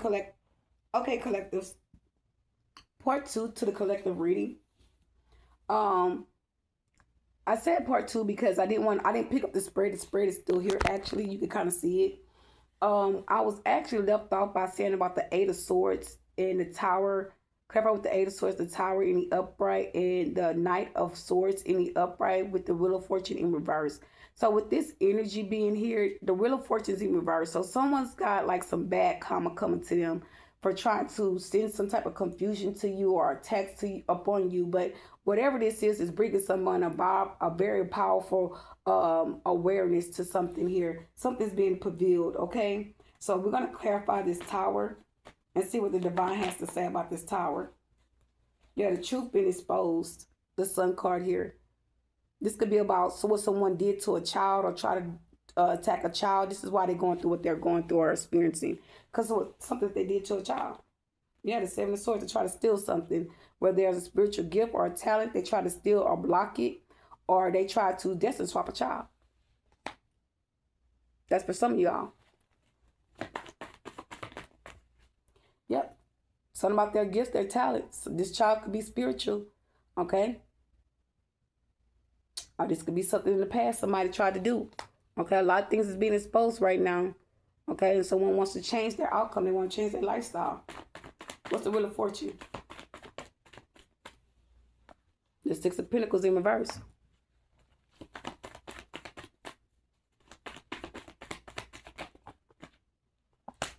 collect. Okay, collectives. Part two to the collective reading. Um, I said part two because I didn't pick up the spread. The spread is still here. Actually, you can kind of see it. I was actually left off by saying about the Eight of Swords and the Tower. Clarify with the Eight of Swords, the Tower in the upright, and the Knight of Swords in the upright with the Wheel of Fortune in reverse. So with this energy being here, the Wheel of Fortune is in reverse. So someone's got like some bad karma coming to them for trying to send some type of confusion to you or attacks to you, upon you. But whatever this is bringing someone a very powerful awareness to something here. Something's being revealed, okay? So we're going to clarify this Tower and see what the divine has to say about this Tower. Yeah, the truth being exposed. The Sun card here. This could be about what someone did to a child or try to attack a child. This is why they're going through what they're going through or experiencing. Because of something they did to a child. Yeah, the Seven of Swords to try to steal something. Whether there's a spiritual gift or a talent, they try to steal or block it. Or they try to destiny swap a child. That's for some of y'all. Yep. Something about their gifts, their talents. This child could be spiritual. Okay. Or this could be something in the past somebody tried to do. Okay. A lot of things is being exposed right now. Okay. And someone wants to change their outcome. They want to change their lifestyle. What's the Wheel of Fortune? The Six of Pentacles in reverse.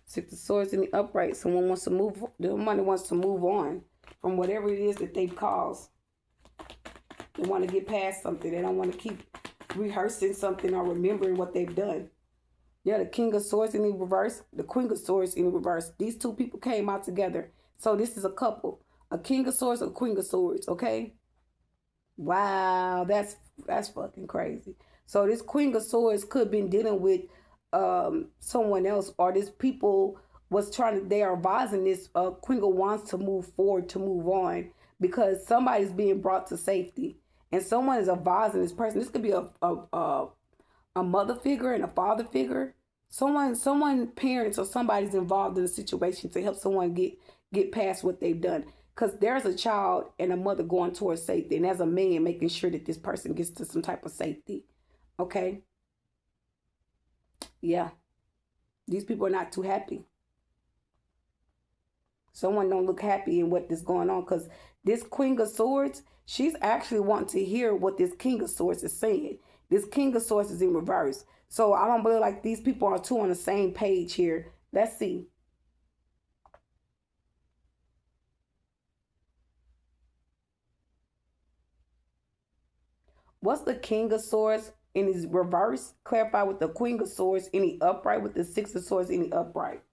Six of Swords in the upright. Someone wants to move. The money wants to move on from whatever it is that they've caused. They want to get past something. They don't want to keep rehearsing something or remembering what they've done. Yeah, the King of Swords in the reverse. The Queen of Swords in the reverse. These two people came out together. So this is a couple. A King of Swords, a Queen of Swords. Okay. Wow, that's fucking crazy. So this Queen of Swords could have been dealing with someone else, or this people was they are advising this Queen of Wands to move forward, to move on, because somebody's being brought to safety, and someone is advising this person. This could be a mother figure and a father figure. Someone parents or somebody's involved in a situation to help someone get past what they've done. Because there's a child and a mother going towards safety. And as a man, making sure that this person gets to some type of safety. Okay? Yeah. These people are not too happy. Someone don't look happy in what is going on. Because this Queen of Swords, she's actually wanting to hear what this King of Swords is saying. This King of Swords is in reverse. So I don't believe like these people are two on the same page here. Let's see. What's the King of Swords in his reverse? Clarify with the Queen of Swords in the upright with the Six of Swords in the upright.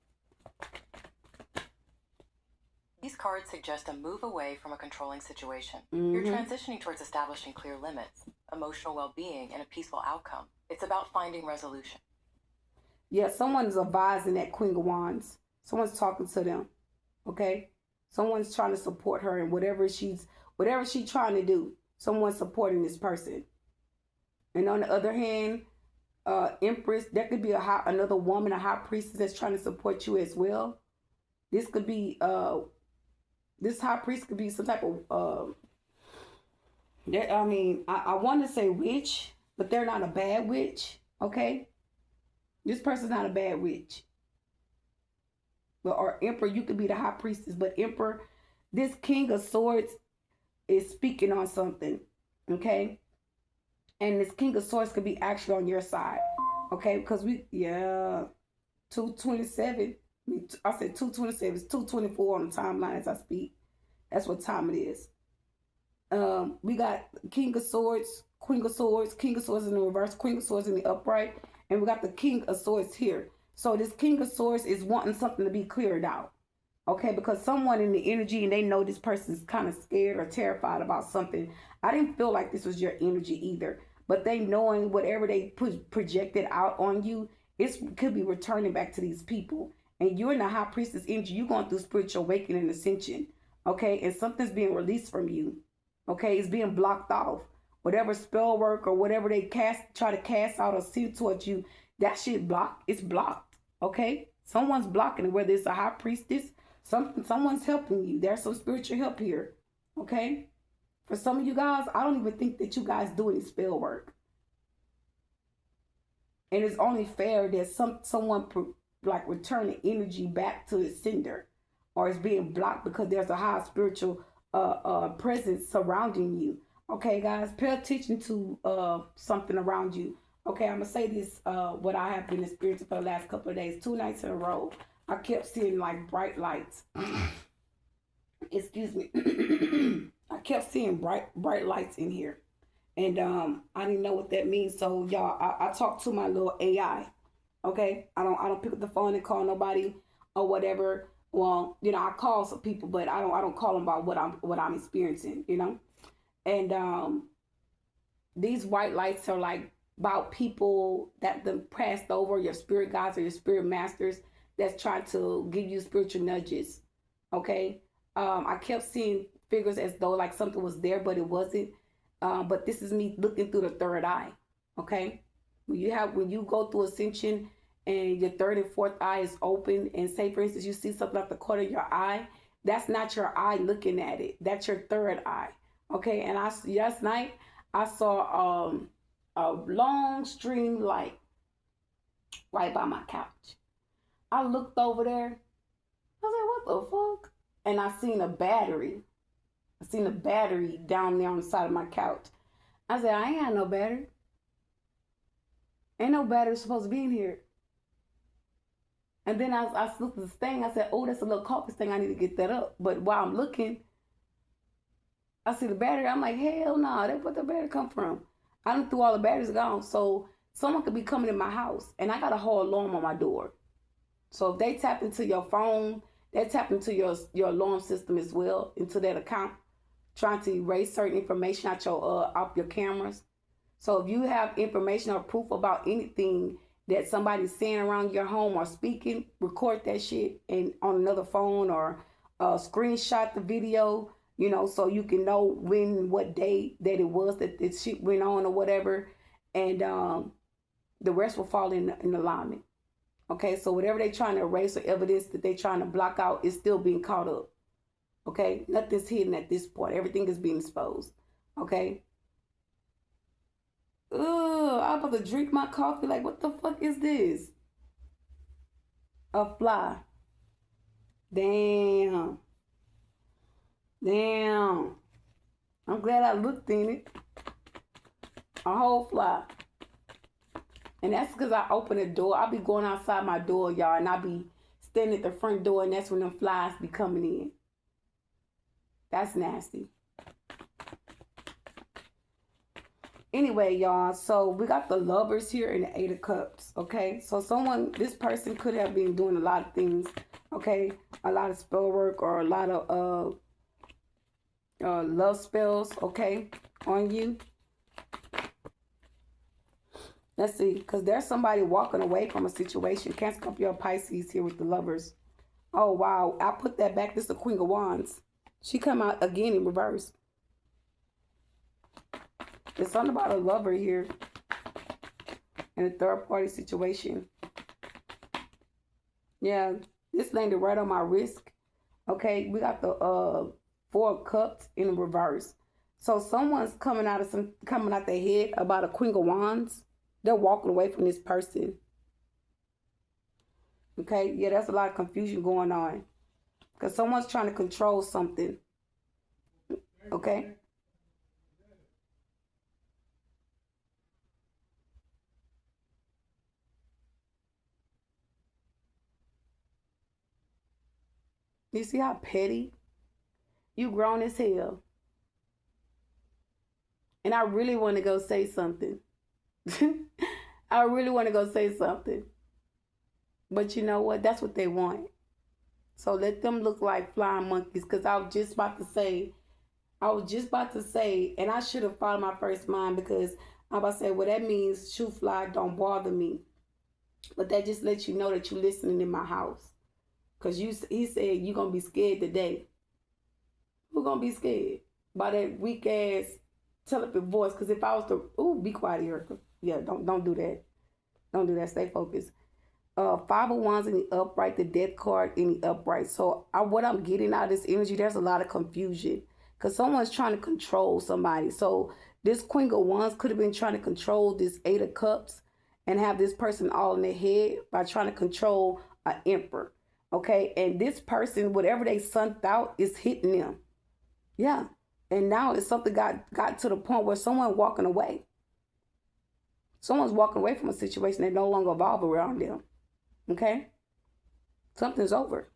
These cards suggest a move away from a controlling situation. You're transitioning towards establishing clear limits, emotional well-being, and a peaceful outcome. It's about finding resolution. Yeah, someone's advising that Queen of Wands. Someone's talking to them. Okay? Someone's trying to support her in whatever she's trying to do. Someone's supporting this person. And on the other hand, Empress, that could be another woman, a high priestess that's trying to support you as well. This could be this high priest could be some type of I want to say witch, but they're not a bad witch. Okay, this person's not a bad witch. But or Emperor, you could be the high priestess, but Emperor, this King of Swords is speaking on something, okay? And this King of Swords could be actually on your side, okay? Because 227. I said 227. It's 224 on the timeline as I speak. That's what time it is. We got King of Swords, Queen of Swords, King of Swords in the reverse, Queen of Swords in the upright, and we got the King of Swords here. So this King of Swords is wanting something to be cleared out. Okay, because someone in the energy and they know this person is kind of scared or terrified about something. I didn't feel like this was your energy either. But they knowing whatever they projected out on you, it could be returning back to these people. And you're in the high priestess energy. You're going through spiritual awakening and ascension. Okay, and something's being released from you. Okay, it's being blocked off. Whatever spell work or whatever they try to cast out or send towards you, that shit blocked. It's blocked. Okay, Someone's blocking it, whether it's a high priestess, someone's helping you. There's some spiritual help here. Okay? For some of you guys, I don't even think that you guys do any spell work. And it's only fair that someone like returning energy back to its sender, or it's being blocked because there's a high spiritual presence surrounding you. Okay, guys, pay attention to something around you. Okay, I'm gonna say this. What I have been experiencing for the last couple of days, 2 nights in a row, I kept seeing like bright lights. Excuse me. I kept seeing bright lights in here. And I didn't know what that means. So y'all, I talked to my little AI. Okay, I don't pick up the phone and call nobody or whatever. Well, you know, I call some people, but I don't call them about what I'm experiencing. You know, and these white lights are like about people that them passed over, your spirit guides or your spirit masters that's trying to give you spiritual nudges. Okay, I kept seeing figures as though like something was there, but it wasn't. But this is me looking through the third eye. Okay, when you go through ascension and your third and fourth eye is open, and say for instance you see something out the corner of your eye, that's not your eye looking at it. That's your third eye. Okay, and last night I saw a long string light right by my couch. I looked over there. I was like, what the fuck? And I seen a battery. I seen a battery down there on the side of my couch. I said, I ain't had no battery. Ain't no battery supposed to be in here. And then I looked at this thing. I said, oh, that's a little caucus thing. I need to get that up. But while I'm looking, I see the battery. I'm like, hell no, that's where the battery come from. I done threw all the batteries gone. So someone could be coming in my house. And I got a whole alarm on my door. So if they tap into your phone, they tap into your alarm system as well, into that account, trying to erase certain information out your cameras. So if you have information or proof about anything that somebody's saying around your home or speaking, record that shit and on another phone, or screenshot the video, you know, so you can know when, what day that it was that this shit went on or whatever, and the rest will fall in alignment. Okay, so whatever they're trying to erase or evidence that they're trying to block out is still being caught up. Okay, nothing's hidden at this point. Everything is being exposed. Okay. I'm about to drink my coffee. Like, what the fuck is this? A fly. Damn. I'm glad I looked in it. A whole fly. And that's because I open the door. I'll be going outside my door, y'all, and I'll be standing at the front door, and that's when them flies be coming in. That's nasty. Anyway, y'all, so we got the Lovers here and the 8 of Cups, okay? So this person could have been doing a lot of things, okay? A lot of spell work or a lot of love spells, okay, on you. Let's see, because there's somebody walking away from a situation. Cancer, Scorpio, Pisces here with the Lovers. Oh, wow. I put that back. This is the Queen of Wands. She come out again in reverse. There's something about a lover here in a third party situation. Yeah, this landed right on my wrist. Okay, we got the 4 of Cups in reverse. So someone's coming out their head about a Queen of Wands. They're walking away from this person. Okay, yeah, that's a lot of confusion going on. Because someone's trying to control something. Okay? You see how petty? You grown as hell. And I really want to go say something. I really want to go say something. But you know what? That's what they want. So let them look like flying monkeys. Because I was just about to say, and I should have followed my first mind, because I'm about to say, well, that means shoot fly, don't bother me. But that just lets you know that you're listening in my house. Because he said you're going to be scared today. Who's going to be scared? By that weak ass telepathic voice. Because if I was to, be quiet, Erica. Yeah, don't do that. Don't do that. Stay focused. Five of Wands in the upright, the Death card in the upright. So what I'm getting out of this energy, there's a lot of confusion because someone's trying to control somebody. So this Queen of Wands could have been trying to control this Eight of Cups and have this person all in their head by trying to control an Emperor. Okay, and this person, whatever they sent out, is hitting them. Yeah, and now it's something got to the point where someone's walking away. Someone's walking away from a situation that no longer revolve around them. Okay? Something's over.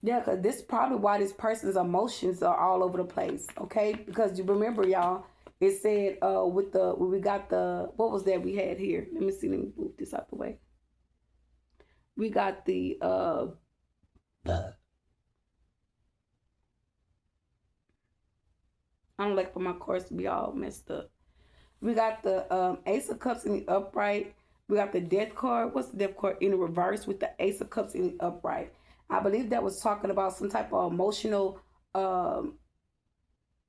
Yeah, because this is probably why this person's emotions are all over the place. Okay? Because you remember, y'all, it said when we got the, what was that we had here? Let me move this out the way. We got the I don't like for my cards to be all messed up. We got the Ace of Cups in the upright. We got the Death card. What's the Death card in the reverse with the Ace of Cups in the upright? I believe that was talking about some type of emotional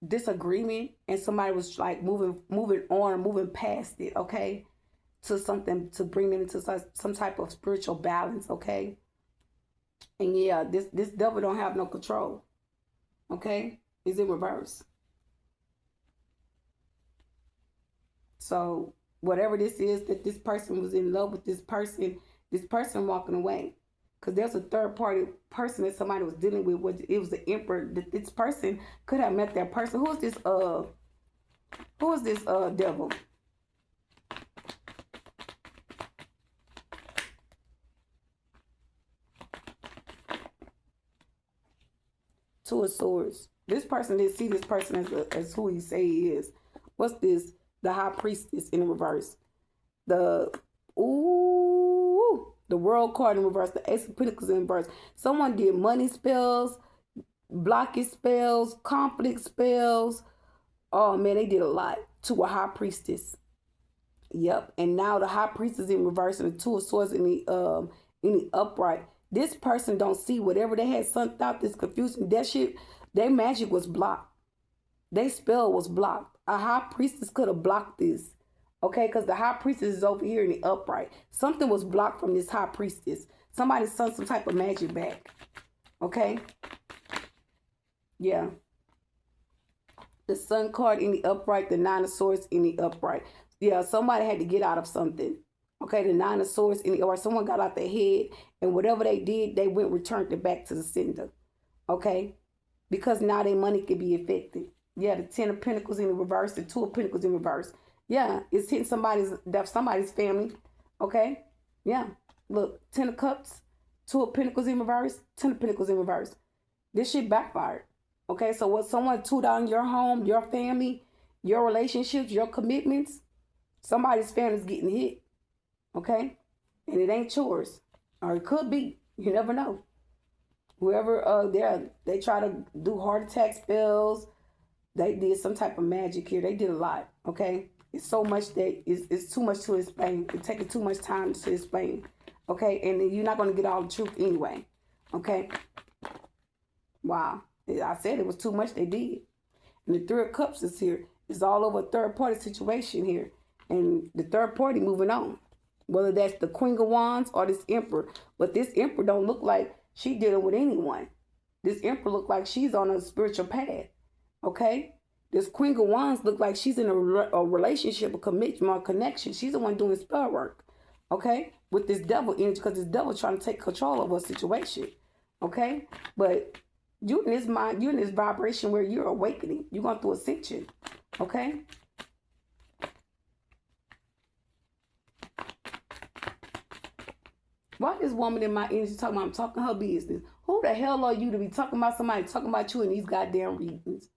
disagreement, and somebody was like moving on, moving past it, okay, to something to bring them into some type of spiritual balance, okay. And yeah, this devil don't have no control, okay. It's in reverse. So whatever this is that this person was in love with this person walking away. Because there's a third party person that somebody was dealing with. It was the Emperor. This person could have met that person. Who is this devil? Two of Swords. This person didn't see this person as who he say he is. What's this? The High Priestess in reverse. The World card in reverse. The Ace of Pentacles in reverse. Someone did money spells, blockage spells, conflict spells. Oh man, they did a lot to a High Priestess. Yep. And now the High Priestess in reverse and the Two of Swords in the upright. This person don't see whatever they had sent out, this confusion, that shit, their magic was blocked. Their spell was blocked. A High Priestess could have blocked this. Okay, because the High Priestess is over here in the upright. Something was blocked from this High Priestess. Somebody sent some type of magic back. Okay? Yeah. The Sun card in the upright, the Nine of Swords in the upright. Yeah, somebody had to get out of something. Okay, the Nine of Swords in the upright. Someone got out their head, and whatever they did, they returned it back to the sender. Okay? Because now their money can be affected. Yeah, the Ten of Pentacles in the reverse, the Two of Pentacles in reverse. Yeah, it's hitting somebody's family. Okay? Yeah. Look, Ten of Cups, Two of Pentacles in reverse, Ten of Pentacles in reverse. This shit backfired. Okay, so what someone took down your home, your family, your relationships, your commitments, somebody's family's getting hit. Okay? And it ain't yours. Or it could be. You never know. Whoever they try to do heart attack spells. They did some type of magic here. They did a lot. Okay? It's so much that it's too much to explain. It's taking too much time to explain. Okay? And you're not going to get all the truth anyway. Okay? Wow. I said it was too much they did. And the Three of Cups is here. It's all over a third party situation here. And the third party moving on. Whether that's the Queen of Wands or this Emperor. But this Emperor don't look like she dealing with anyone. This Emperor look like she's on a spiritual path. Okay? This Queen of Wands look like she's in a relationship, a commitment, a connection. She's the one doing spell work. Okay? With this devil energy, because this devil trying to take control of a situation. Okay? But you in this mind, you're in this vibration where you're awakening. You're going through ascension. Okay? Why this woman in my energy talking about I'm talking her business? Who the hell are you to be talking about somebody talking about you in these goddamn readings?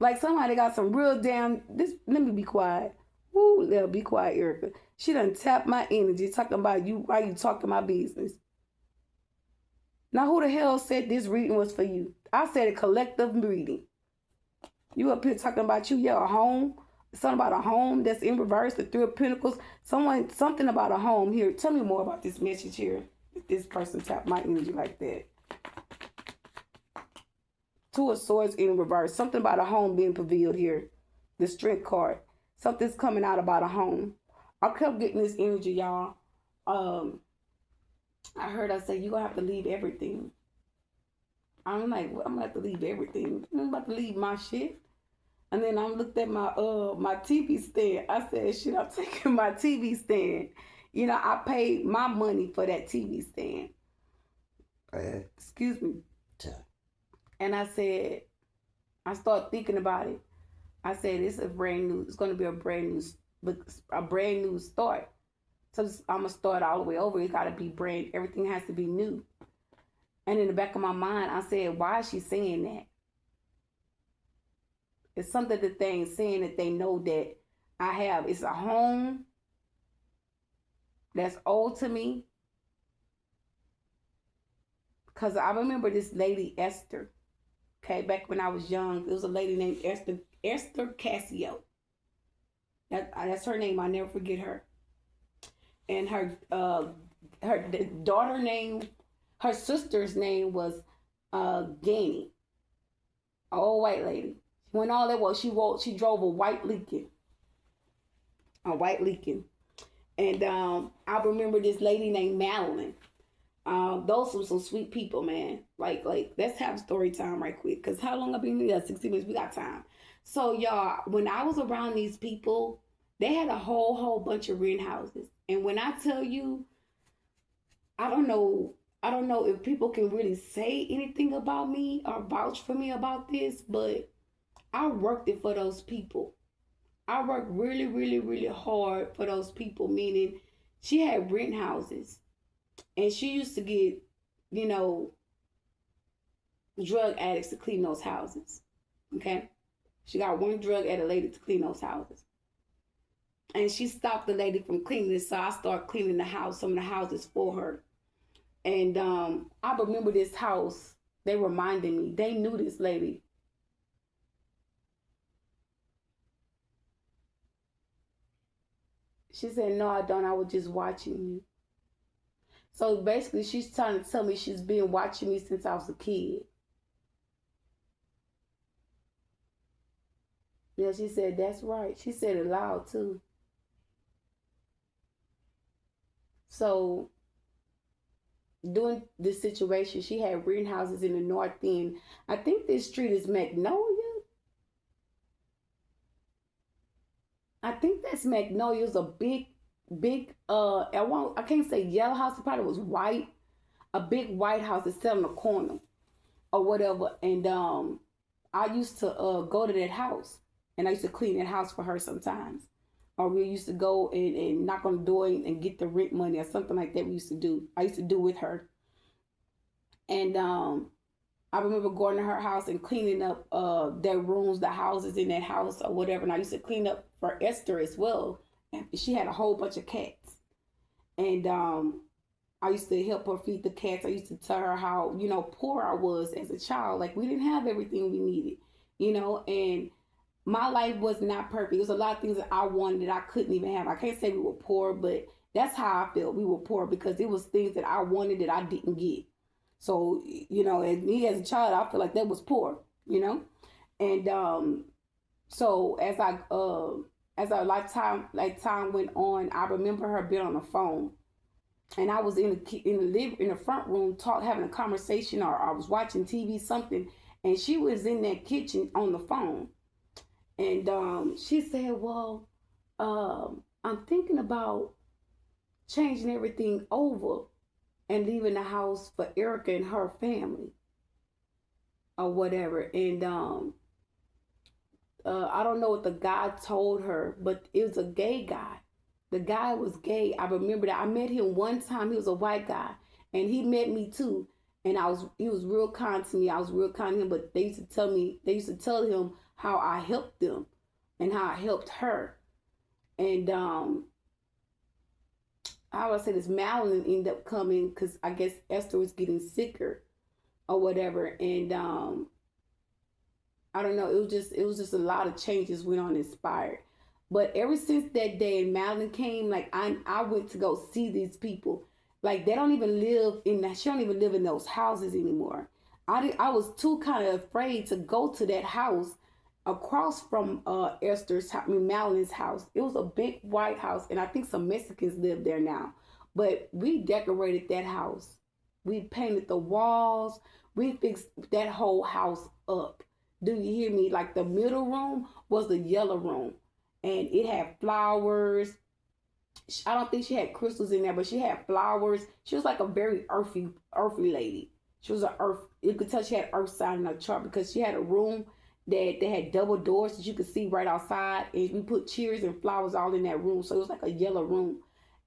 Like somebody got some real damn let me be quiet. Woo, Lil, be quiet, Erica. She done tapped my energy talking about you. Why you talking my business? Now who the hell said this reading was for you? I said a collective reading. You up here talking about you, yeah, a home. Something about a home that's in reverse, the Three of Pentacles. Something about a home here. Tell me more about this message here. If this person tapped my energy like that. Two of Swords in reverse. Something about a home being revealed here. The Strength card. Something's coming out about a home. I kept getting this energy, y'all. I heard I say, you're going to have to leave everything. I'm like, well, I'm going to have to leave everything. I'm about to leave my shit. And then I looked at my TV stand. I said, shit, I'm taking my TV stand. You know, I paid my money for that TV stand. Excuse me. And I said, I started thinking about it. I said, it's going to be a brand new start. So I'm going to start all the way over. It got to be everything has to be new. And in the back of my mind, I said, why is she saying that? It's something that they're saying that they know that I have. It's a home that's old to me. Because I remember this lady, Esther. Okay, back when I was young, there was a lady named Esther Cassio. That's her name. I never forget her. And her daughter name, her sister's name was Ganny, an old white lady. When all that was, she drove a white Lincoln. And I remember this lady named Madeline. Those were some sweet people, man. Like let's have story time right quick. Cause how long I've been here? 60 minutes. We got time. So y'all, when I was around these people, they had a whole bunch of rent houses. And when I tell you, I don't know if people can really say anything about me or vouch for me about this, but I worked it for those people. I worked really, really, really hard for those people, meaning she had rent houses. And she used to get, you know, drug addicts to clean those houses. Okay? She got one drug addict lady to clean those houses. And she stopped the lady from cleaning it, so I started cleaning some of the houses for her. And I remember this house. They reminded me. They knew this lady. She said, no, I don't. I was just watching you. So basically, she's trying to tell me she's been watching me since I was a kid. Yeah, she said, that's right. She said it loud, too. So, during this situation, she had rent houses in the North End. I think this street is Magnolia. I think that's Magnolia. It's a big, I can't say yellow house. It probably was white. A big white house that's set on the corner or whatever. And I used to go to that house. And I used to clean that house for her sometimes. Or we used to go and knock on the door and get the rent money or something like that we used to do. I used to do with her. And I remember going to her house and cleaning up their rooms, the houses in that house or whatever. And I used to clean up for Esther as well. And she had a whole bunch of cats. And I used to help her feed the cats. I used to tell her how, you know, poor I was as a child. Like, we didn't have everything we needed, you know. And my life was not perfect. There was a lot of things that I wanted that I couldn't even have. I can't say we were poor, but that's how I felt. We were poor because it was things that I wanted that I didn't get. So, you know, as me as a child, I feel like that was poor, you know. And so as time went on, I remember her being on the phone, and I was in the front room having a conversation, or I was watching TV something, and she was in that kitchen on the phone. And she said, well, I'm thinking about changing everything over and leaving the house for Erica and her family or whatever. And I don't know what the guy told her, but it was a gay guy. The guy was gay. I remember that. I met him one time. He was a white guy, and he met me too. And he was real kind to me. I was real kind to him, but they used to tell him how I helped them and how I helped her. And I would say this Madeline ended up coming because I guess Esther was getting sicker or whatever. And I don't know, it was just a lot of changes went on Inspired. But ever since that day and Madeline came, like I went to go see these people. Like, she don't even live in those houses anymore. I was too kind of afraid to go to that house across from Esther's house, Madeline's house. It was a big white house, and I think some Mexicans live there now. But we decorated that house. We painted the walls. We fixed that whole house up. Do you hear me? Like the middle room was the yellow room, and it had flowers. I don't think she had crystals in there, but she had flowers. She was like a very earthy lady. She was an earth. You could tell she had earth sign in her chart because she had a room that they had double doors that you could see right outside, and we put chairs and flowers all in that room. So it was like a yellow room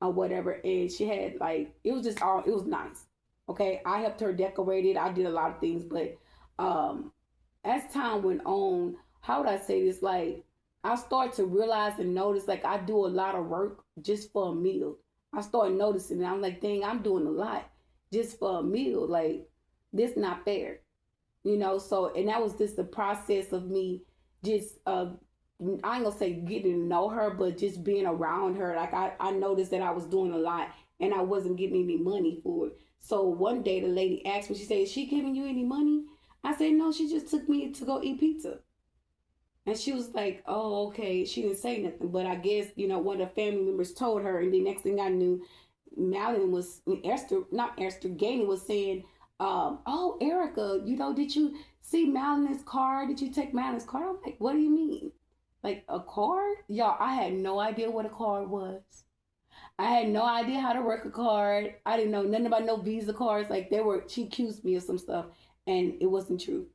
or whatever. And she had like it was just all it was nice. Okay, I helped her decorate it. I did a lot of things, but as time went on, how would I say this? Like I started to realize and notice like I do a lot of work just for a meal. I started noticing and I'm like, dang, I'm doing a lot just for a meal. Like this not fair. So and that was just the process of me just I ain't gonna say getting to know her, but just being around her. Like I noticed that I was doing a lot and I wasn't getting any money for it. So one day the lady asked me, she said, is she giving you any money? I said, no, she just took me to go eat pizza. And she was like, oh, okay. She didn't say nothing. But I guess, one of the family members told her. And the next thing I knew, not Esther, Gainey was saying, oh, Erica, did you see Madeline's card? Did you take Madeline's card? I'm like, what do you mean? Like a card? Y'all, I had no idea what a card was. I had no idea how to work a card. I didn't know nothing about no Visa cards. Like she accused me of some stuff and it wasn't true.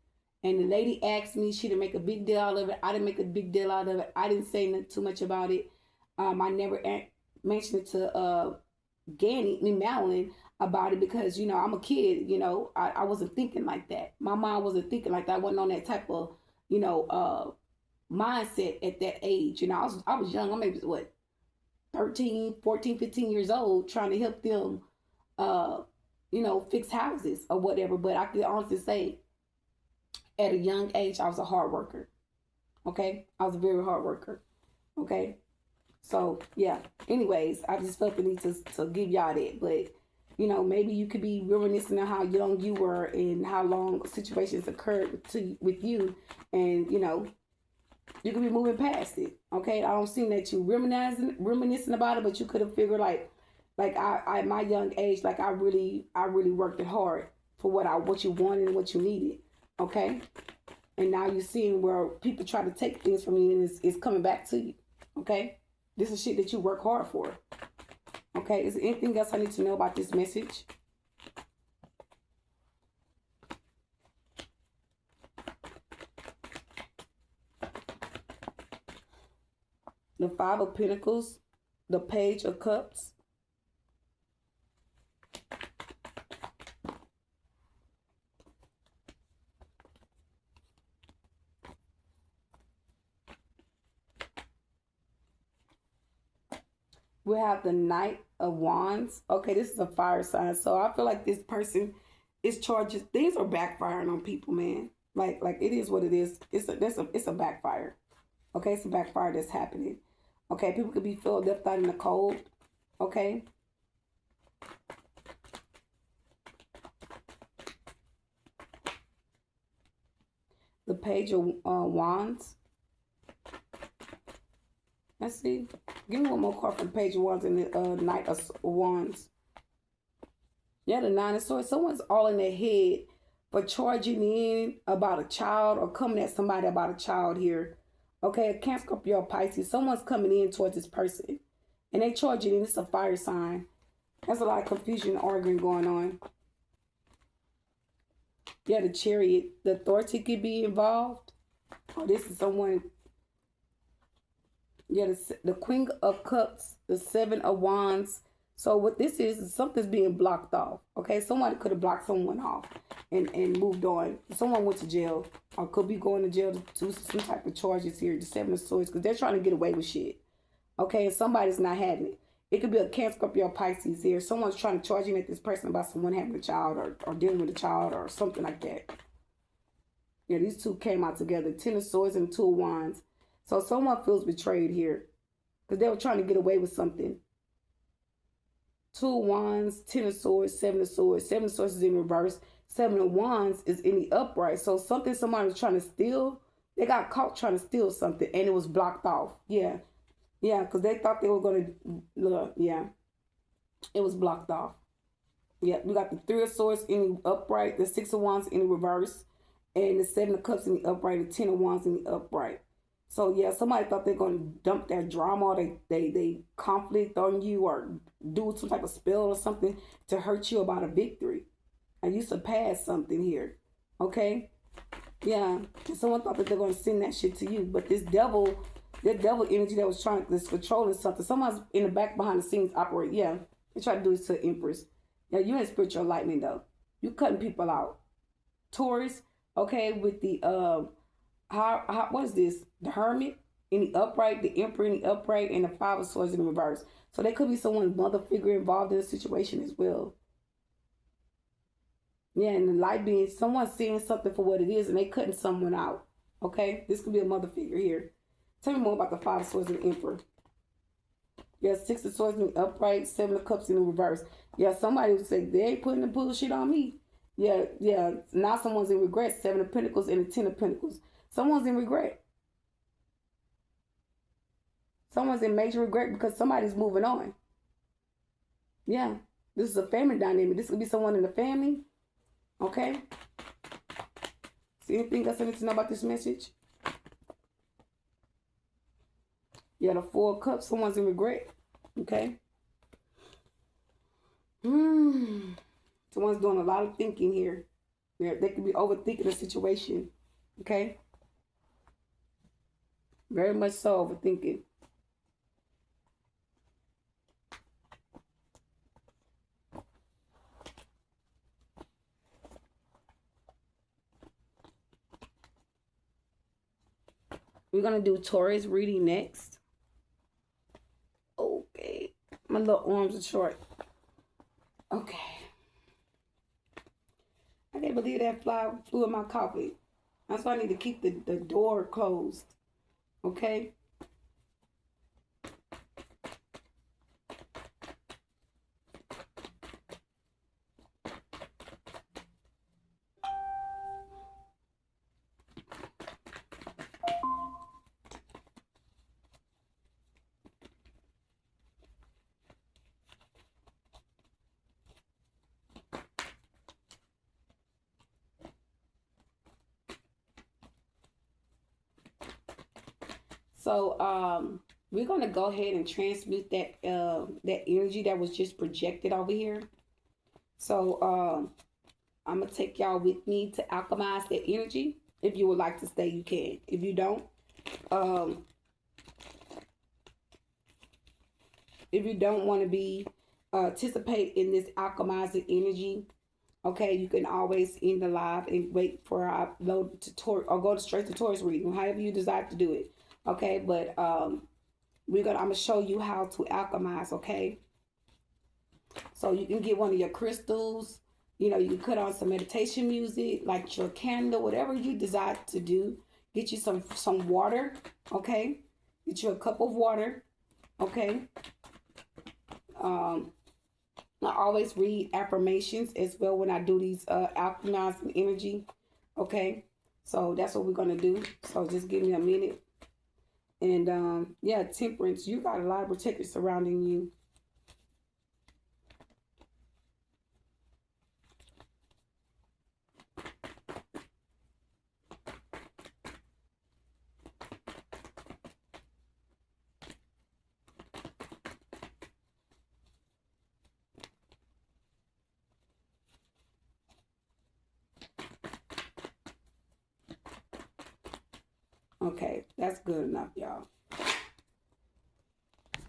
And the lady asked me, she didn't make a big deal out of it. I didn't make a big deal out of it. I didn't say too much about it. I never mentioned it to Madeline, about it because, I'm a kid, I wasn't thinking like that. My mind wasn't thinking like that. I wasn't on that type of, mindset at that age. I was young. I maybe what, 13, 14, 15 years old trying to help them, fix houses or whatever. But I can honestly say at a young age, I was a hard worker. Okay. I was a very hard worker. Okay. So yeah, anyways, I just felt the need to give y'all that. But, maybe you could be reminiscing on how young you were and how long situations occurred with you. And, you could be moving past it. Okay. I don't see that you reminiscing about it, but you could have figured like I at my young age, like I really worked it hard for what you wanted and what you needed. Okay. And now you're seeing where people try to take things from you and it's coming back to you. Okay. This is shit that you work hard for. Okay. Is there anything else I need to know about this message? The Five of Pentacles, the Page of Cups. We have the Knight of Wands. Okay, this is a fire sign. So I feel like this person is charging. Things are backfiring on people, man. Like it is what it is. It's a backfire. Okay, it's a backfire that's happening. Okay, people could be filled left out in the cold. Okay. The Page of Wands. Let's see. Give me one more card from the Page of Wands and the Knight of Wands. Yeah, the Nine of Swords. Someone's all in their head for charging in about a child or coming at somebody about a child here. Okay, Cancer, Scorpio, Pisces. Someone's coming in towards this person. And they charging in. It's a fire sign. There's a lot of confusion and arguing going on. Yeah, the Chariot. The Authority could be involved. Oh, this is someone. Yeah, the Queen of Cups. The Seven of Wands. So what this is something's being blocked off. Okay, someone could have blocked someone off and moved on. Someone went to jail or could be going to jail to do some type of charges here. The Seven of Swords, because they're trying to get away with shit. Okay, and somebody's not having it. It could be a Cancer, Scorpio, Pisces here. Someone's trying to charge in at this person about someone having a child or dealing with a child or something like that. Yeah, these two came out together. Ten of Swords and Two of Wands. So someone feels betrayed here because they were trying to get away with something. Two of Wands, Ten of Swords, Seven of Swords. Seven of Swords is in reverse. Seven of Wands is in the upright. So somebody was trying to steal They got caught trying to steal something, and it was blocked off. Yeah, yeah, because they thought they were gonna look. Yeah, it was blocked off. Yeah, we got the Three of Swords in the upright, the Six of Wands in the reverse, and the Seven of Cups in the upright, the Ten of Wands in the upright. So yeah, somebody thought they're gonna dump their drama, or they conflict on you, or do some type of spell or something to hurt you about a victory, and you surpassed something here. Okay, yeah. Someone thought that they're gonna send that shit to you, but this devil, that devil energy that was trying, that's controlling something. Someone's in the back behind the scenes operate. Yeah, they try to do this to the Empress. Yeah, you in spiritual enlightenment though. You cutting people out. Taurus, okay, with the how what is this? The Hermit in the upright, the Emperor in the upright, and the Five of Swords in the reverse. So there could be someone's mother figure involved in the situation as well. Yeah, and the light being someone seeing something for what it is, and they cutting someone out. Okay, this could be a mother figure here. Tell me more about the Five of Swords and the Emperor. Yeah, Six of Swords in the upright, Seven of Cups in the reverse. Yeah, somebody would say, they ain't putting the bullshit on me. Yeah, yeah. Now someone's in regret. Seven of Pentacles and the Ten of Pentacles. Someone's in regret. Someone's in major regret because somebody's moving on. Yeah, this is a family dynamic. This could be someone in the family. Okay. See anything else I need to know about this message? Yeah, the Four of Cups. Someone's in regret. Okay. Someone's doing a lot of thinking here. They could be overthinking the situation. Okay. Very much so overthinking. We're going to do Taurus reading next. Okay. My little arms are short. Okay. I can't believe that fly flew in my coffee. That's why I need to keep the door closed. Okay? So we're gonna go ahead and transmute that that energy that was just projected over here. So I'm gonna take y'all with me to alchemize that energy. If you would like to stay, you can. If you don't, want to be participate in this alchemizing energy, okay, you can always end the live and wait for our load to or go straight to Taurus reading, however you desire to do it. Okay, but I'm gonna show you how to alchemize. Okay, so you can get one of your crystals. You know, you can cut on some meditation music, like your candle, whatever you desire to do. Get you some water. Okay, get you a cup of water. Okay. I always read affirmations as well when I do these alchemizing energy. Okay, so that's what we're gonna do. So just give me a minute. And yeah, Temperance, you got a lot of protectors surrounding you. Okay, that's good enough, y'all.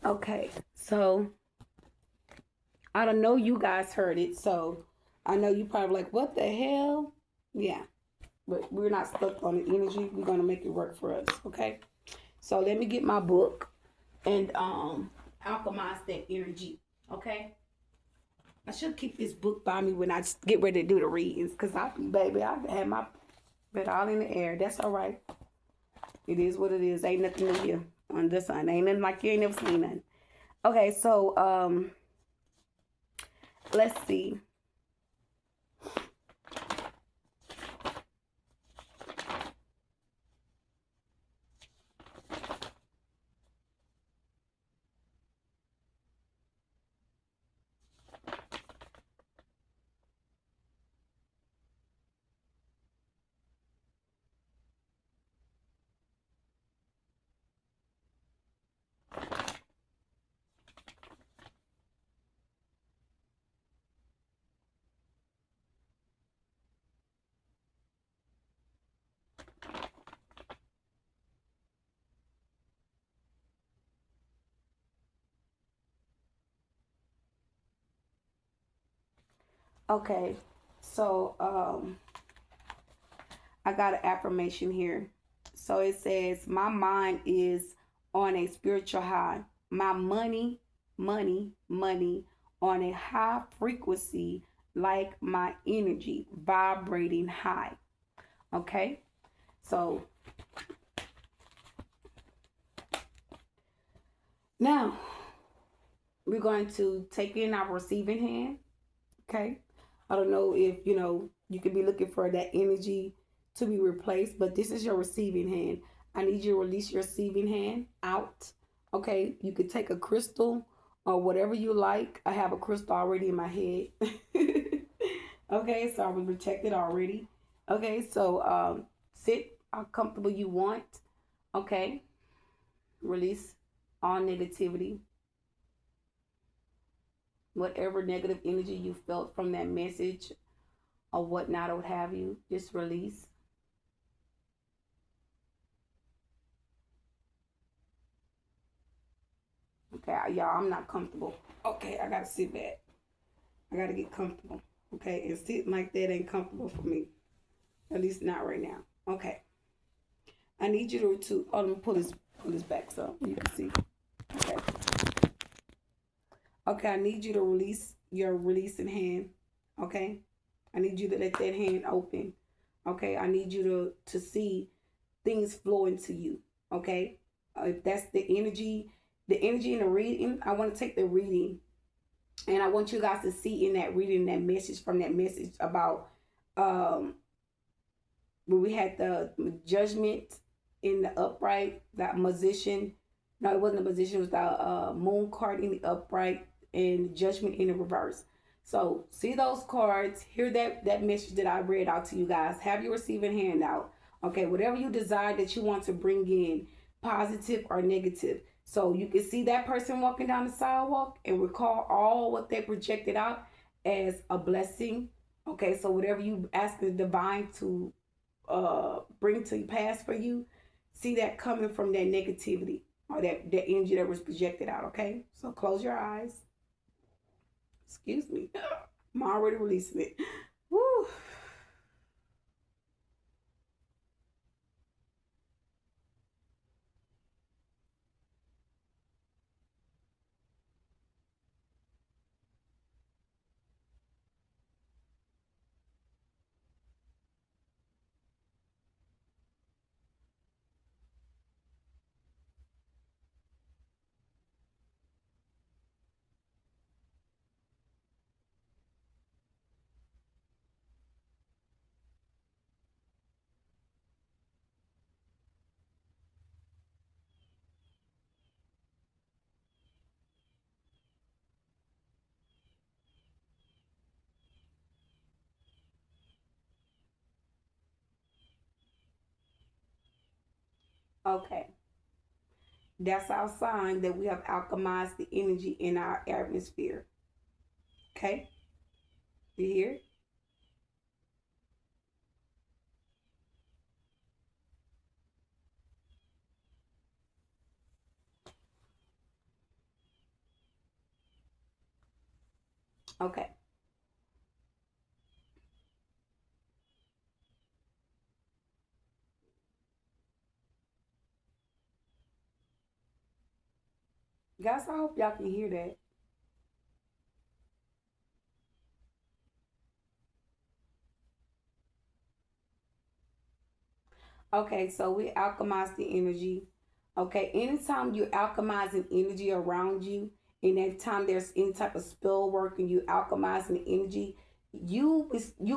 Okay, so I don't know you guys heard it, so I know you probably like, what the hell? Yeah, but we're not stuck on the energy. We're gonna make it work for us, okay? So let me get my book and alchemize that energy, okay? I should keep this book by me when I get ready to do the readings, because I had my bed all in the air. That's all right. It is what it is. Ain't nothing new here on this side. Ain't nothing like you ain't never seen nothing. Okay, so let's see. Okay, so I got an affirmation here. So it says, my mind is on a spiritual high. My money on a high frequency, like my energy vibrating high. Okay, so now we're going to take in our receiving hand. Okay, I don't know if you could be looking for that energy to be replaced, but this is your receiving hand. I need you to release your receiving hand out. Okay, you could take a crystal or whatever you like. I have a crystal already in my head. Okay, so I was protected already. Okay, so sit how comfortable you want. Okay, release all negativity, whatever negative energy you felt from that message or whatnot or what have you, just release. Okay, y'all, I'm not comfortable. Okay, I gotta sit back. I gotta get comfortable. Okay, and sitting like that ain't comfortable for me. At least not right now. Okay. I need you to let me pull this back so you can see. Okay. Okay, I need you to release your releasing hand. Okay. I need you to let that hand open. Okay. I need you to see things flow into you. Okay. If that's the energy in the reading, I want to take the reading and I want you guys to see in that reading that message from that message about when we had the judgment in the upright, that musician. No, it wasn't a musician. It was the moon card in the upright and judgment in the reverse. So see those cards. Hear that message that I read out to you guys. Have your receiving hand out. Okay, whatever you desire that you want to bring in, positive or negative. So you can see that person walking down the sidewalk and recall all what they projected out as a blessing. Okay, so whatever you ask the divine to bring to pass for you, see that coming from that negativity or that energy that was projected out. Okay, so close your eyes. Excuse me. I'm already releasing it. Woo. Okay. That's our sign that we have alchemized the energy in our atmosphere. Okay? You hear? Okay. Guys, I hope y'all can hear that. Okay, so we alchemize the energy. Okay, anytime you're alchemizing energy around you, and every time there's any type of spell work and you alchemizing the energy, you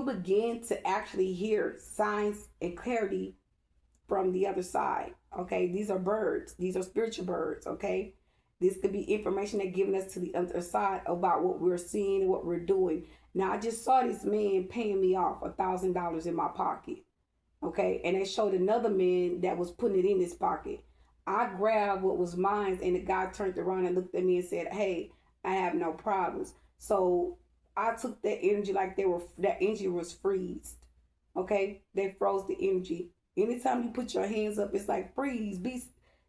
begin to actually hear signs and clarity from the other side. Okay, these are birds. These are spiritual birds. Okay, this could be information they're giving us to the other side about what we're seeing and what we're doing. Now, I just saw this man paying me off $1,000 in my pocket. Okay, and they showed another man that was putting it in his pocket. I grabbed what was mine, and the guy turned around and looked at me and said, "Hey, I have no problems." So I took that energy like that energy was freezed. Okay, they froze the energy. Anytime you put your hands up, it's like freeze,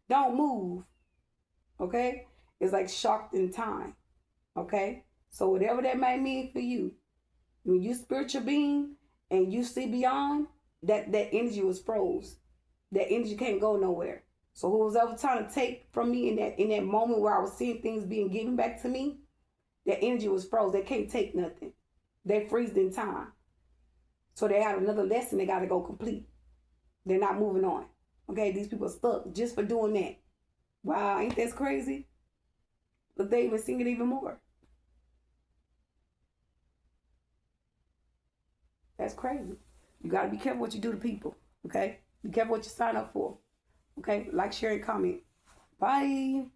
don't move. Okay, it's like shocked in time. Okay, so whatever that might mean for you, When you spiritual being and you see beyond, that energy was froze. That energy can't go nowhere. So who was ever trying to take from me in that moment where I was seeing things being given back to me, that energy was froze. They can't take nothing. They freezed in time. So they had another lesson they got to go complete. They're not moving on. Okay, these people are stuck just for doing that. Wow, ain't that crazy? But they even sing it even more. That's crazy. You got to be careful what you do to people. Okay? Be careful what you sign up for. Okay? Like, share, and comment. Bye.